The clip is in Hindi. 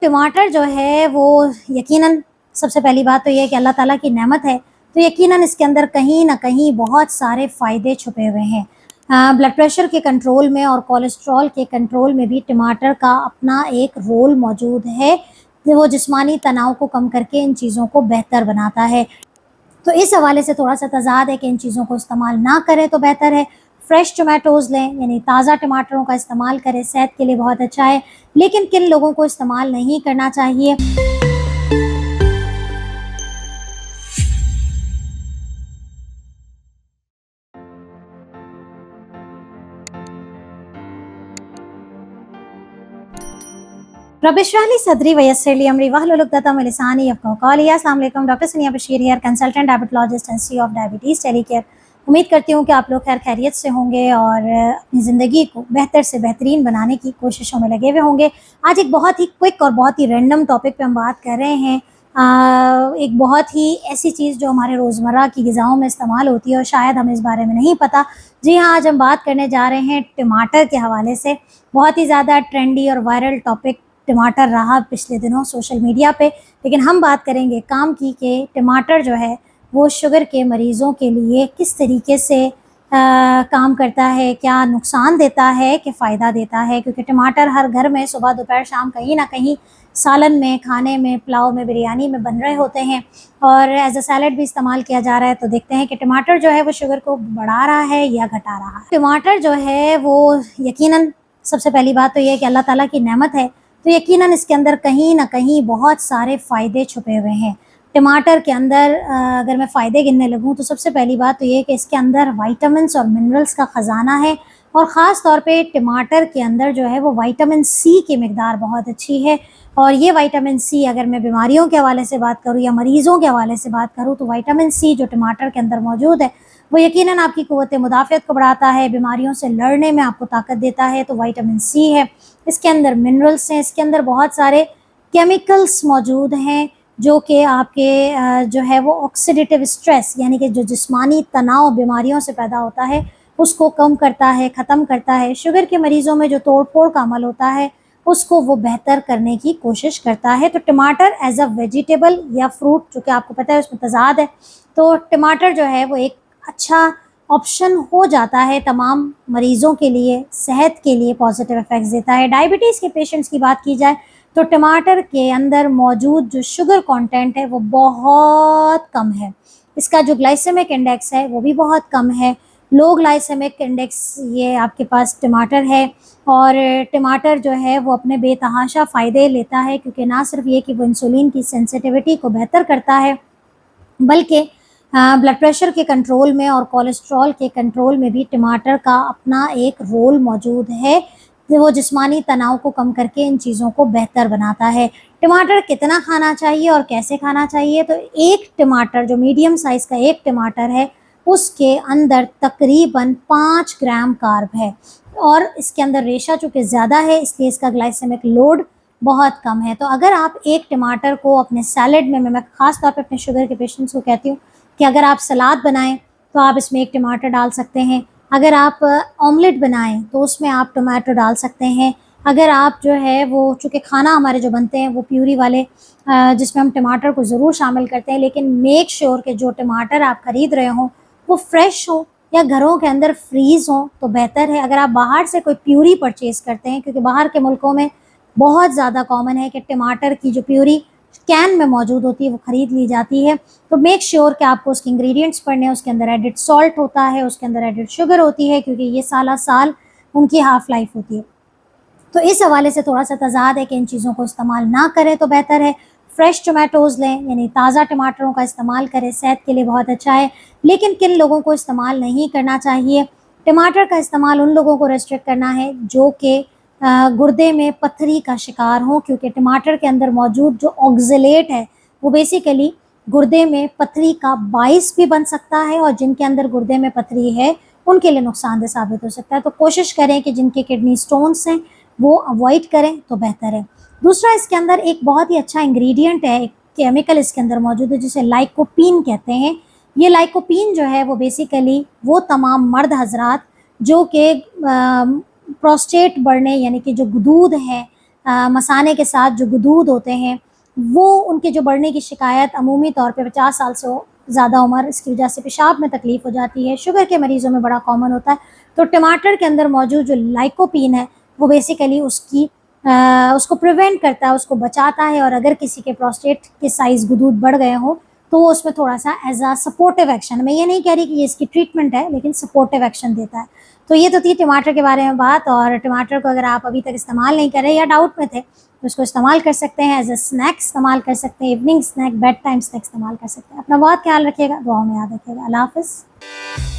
टमाटर जो है वो यकीनन सबसे पहली बात तो ये है कि अल्लाह ताला की नेमत है, तो यकीनन इसके अंदर कहीं न कहीं बहुत सारे फ़ायदे छुपे हुए हैं। ब्लड प्रेशर के कंट्रोल में और कोलेस्ट्रॉल के कंट्रोल में भी टमाटर का अपना एक रोल मौजूद है। वो जिस्मानी तनाव को कम करके इन चीज़ों को बेहतर बनाता है। तो इस हवाले से थोड़ा-सा तज़ाद है कि इन चीज़ों को इस्तेमाल ना करें तो बेहतर है। फ्रेश टोमेटोज़ लें, यानी ताज़ा टमाटरों का इस्तेमाल करें, सेहत के लिए बहुत अच्छा है। लेकिन किन लोगों को इस्तेमाल नहीं करना चाहिए? रब इश्रह ली सदरी वयस्सिर ली अमरी वहलुल उक़दतम मिन लिसानी यफ़क़हू क़ौली। अस्सलाम वालेकुम, doctor Sania Bashir here, consultant diabetologist, history of diabetes, tele care. उम्मीद करती हूँ कि आप लोग खैर खैरियत से होंगे और अपनी ज़िंदगी को बेहतर से बेहतरीन बनाने की कोशिशों में लगे हुए होंगे। आज एक बहुत ही क्विक और बहुत ही रैंडम टॉपिक पे हम बात कर रहे हैं। एक बहुत ही ऐसी चीज़ जो हमारे रोज़मर्रा की ग़िज़ाओं में इस्तेमाल होती है और शायद हमें इस बारे में नहीं पता। जी हाँ, आज हम बात करने जा रहे हैं टमाटर के हवाले से। बहुत ही ज़्यादा ट्रेंडी और वायरल टॉपिक टमाटर रहा पिछले दिनों सोशल मीडिया पे, लेकिन हम बात करेंगे काम की कि टमाटर जो है वो शुगर के मरीज़ों के लिए किस तरीके से काम करता है, क्या नुकसान देता है कि फ़ायदा देता है। क्योंकि टमाटर हर घर में सुबह दोपहर शाम कहीं ना कहीं सालन में, खाने में, पुलाव में, बिरयानी में बन रहे होते हैं और एज अ सैलड भी इस्तेमाल किया जा रहा है। तो देखते हैं कि टमाटर जो है वो शुगर को बढ़ा रहा है या घटा रहा है। टमाटर जो है वो यकीनन सबसे पहली बात तो ये है कि अल्लाह ताला की नेमत है, तो यकीनन इसके अंदर कहीं न कहीं बहुत सारे फ़ायदे छुपे हुए हैं। टमाटर के अंदर अगर मैं फ़ायदे गिनने लगूँ तो सबसे पहली बात तो ये है कि इसके अंदर विटामिन्स और मिनरल्स का ख़जाना है और ख़ास तौर पे टमाटर के अंदर जो है वो विटामिन सी की मिक़दार बहुत अच्छी है। और ये विटामिन सी अगर मैं बीमारियों के हवाले से बात करूँ या मरीज़ों के हवाले से बात करूँ तो विटामिन सी जो टमाटर के अंदर मौजूद है वो यकीनन आपकी क़ुव्वत मुदाफ़अत को बढ़ाता है, बीमारियों से लड़ने में आपको ताकत देता है, तो विटामिन सी है। इसके अंदर मिनरल्स हैं, इसके अंदर बहुत सारे केमिकल्स मौजूद हैं जो कि आपके जो है वो ऑक्सीडेटिव स्ट्रेस यानी कि जो जिस्मानी तनाव बीमारियों से पैदा होता है उसको कम करता है, ख़त्म करता है। शुगर के मरीज़ों में जो तोड़-फोड़ का अमल होता है उसको वो बेहतर करने की कोशिश करता है। तो टमाटर एज़ अ वेजिटेबल या फ्रूट, चूँकि आपको पता है उसमें तज़ाद है, तो टमाटर जो है वो एक अच्छा ऑप्शन हो जाता है तमाम मरीज़ों के लिए, सेहत के लिए पॉजिटिव इफ़ेक्ट्स देता है। डायबिटीज़ के पेशेंट्स की बात की जाए तो टमाटर के अंदर मौजूद जो शुगर कंटेंट है वो बहुत कम है। इसका जो ग्लाइसेमिक इंडेक्स है वो भी बहुत कम है। लो ग्लाइसेमिक इंडेक्स ये आपके पास टमाटर है और टमाटर जो है वो अपने बेतहाशा फ़ायदे लेता है, क्योंकि ना सिर्फ ये कि वो इंसुलिन की सेंसिटिविटी को बेहतर करता है बल्कि ब्लड प्रेशर के कंट्रोल में और कोलेस्ट्रॉल के कंट्रोल में भी टमाटर का अपना एक रोल मौजूद है। वो जिस्मानी तनाव को कम करके इन चीज़ों को बेहतर बनाता है। टमाटर कितना खाना चाहिए और कैसे खाना चाहिए? तो एक टमाटर जो मीडियम साइज़ का एक टमाटर है उसके अंदर तकरीबन 5 ग्राम कार्ब है और इसके अंदर रेशा चूँकि ज़्यादा है इसलिए इसका ग्लाइसेमिक लोड बहुत कम है। तो अगर आप एक टमाटर को अपने सैलेड में, मैं ख़ास तौर पे अपने शुगर के पेशेंट्स को कहती हूँ कि अगर आप सलाद बनाएं तो आप इसमें एक टमाटर डाल सकते हैं। अगर आप ऑमलेट बनाएं तो उसमें आप टमाटर डाल सकते हैं। अगर आप जो है वो, चूँकि खाना हमारे जो बनते हैं वो प्यूरी वाले जिसमें हम टमाटर को ज़रूर शामिल करते हैं, लेकिन मेक श्योर कि जो टमाटर आप ख़रीद रहे हों वो फ्रेश हो या घरों के अंदर फ्रीज़ हो तो बेहतर है। अगर आप बाहर से कोई प्यूरी परचेज़ करते हैं, क्योंकि बाहर के मुल्कों में बहुत ज़्यादा कॉमन है कि टमाटर की जो प्यूरी कैन में मौजूद होती है वो ख़रीद ली जाती है, तो मेक श्योर कि आपको उसके इंग्रेडिएंट्स पढ़ने हैं। उसके अंदर एडिड सॉल्ट होता है, उसके अंदर एडिड शुगर होती है, क्योंकि ये साला साल उनकी हाफ़ लाइफ होती है। तो इस हवाले से थोड़ा सा तज़ाद है कि इन चीज़ों को इस्तेमाल ना करें तो बेहतर है। फ्रेश टोमेटोज़ लें, यानी ताज़ा टमाटरों का इस्तेमाल करें, सेहत के लिए बहुत अच्छा है। लेकिन किन लोगों को इस्तेमाल नहीं करना चाहिए? टमाटर का इस्तेमाल उन लोगों को रेस्ट्रिक्ट करना है जो कि गुर्दे में पथरी का शिकार हों, क्योंकि टमाटर के अंदर मौजूद जो ऑक्ज़लेट है वो बेसिकली गुर्दे में पथरी का बाइस भी बन सकता है और जिनके अंदर गुर्दे में पथरी है उनके लिए नुकसानदेह साबित हो सकता है। तो कोशिश करें कि जिनके किडनी स्टोन्स हैं वो अवॉइड करें तो बेहतर है। दूसरा, इसके अंदर एक बहुत ही अच्छा इंग्रेडिएंट है, एक केमिकल इसके अंदर मौजूद है जिसे लाइकोपीन कहते हैं। ये लाइकोपीन जो है वो बेसिकली वो तमाम मर्द हजरात जो कि प्रोस्टेट बढ़ने, यानी कि जो दूध है मसाने के साथ जो गुदूद होते हैं वो उनके जो बढ़ने की शिकायत अमूमी तौर पे 50 साल से ज़्यादा उम्र, इसकी वजह से पेशाब में तकलीफ़ हो जाती है, शुगर के मरीज़ों में बड़ा कॉमन होता है। तो टमाटर के अंदर मौजूद जो लाइकोपीन है वो बेसिकली उसको प्रिवेंट करता है, उसको बचाता है। और अगर किसी के प्रोस्टेट के साइज़ गुदूद बढ़ गए हों तो वो उसमें थोड़ा-सा एज़ अ सपोर्टिव एक्शन, मैं ये नहीं कह रही कि ये इसकी ट्रीटमेंट है, लेकिन सपोर्टिव एक्शन देता है। तो ये तो थी टमाटर के बारे में बात। और टमाटर को अगर आप अभी तक इस्तेमाल नहीं कर रहे या डाउट में थे, तो उसको इस्तेमाल कर सकते हैं, एज़ अ स्नैक इस्तेमाल कर सकते हैं, evening snack, bed time snack इस्तेमाल कर सकते हैं। अपना बहुत ख्याल रखिएगा, दुआओं में याद रखिएगा। अल्लाह हाफ़िज़।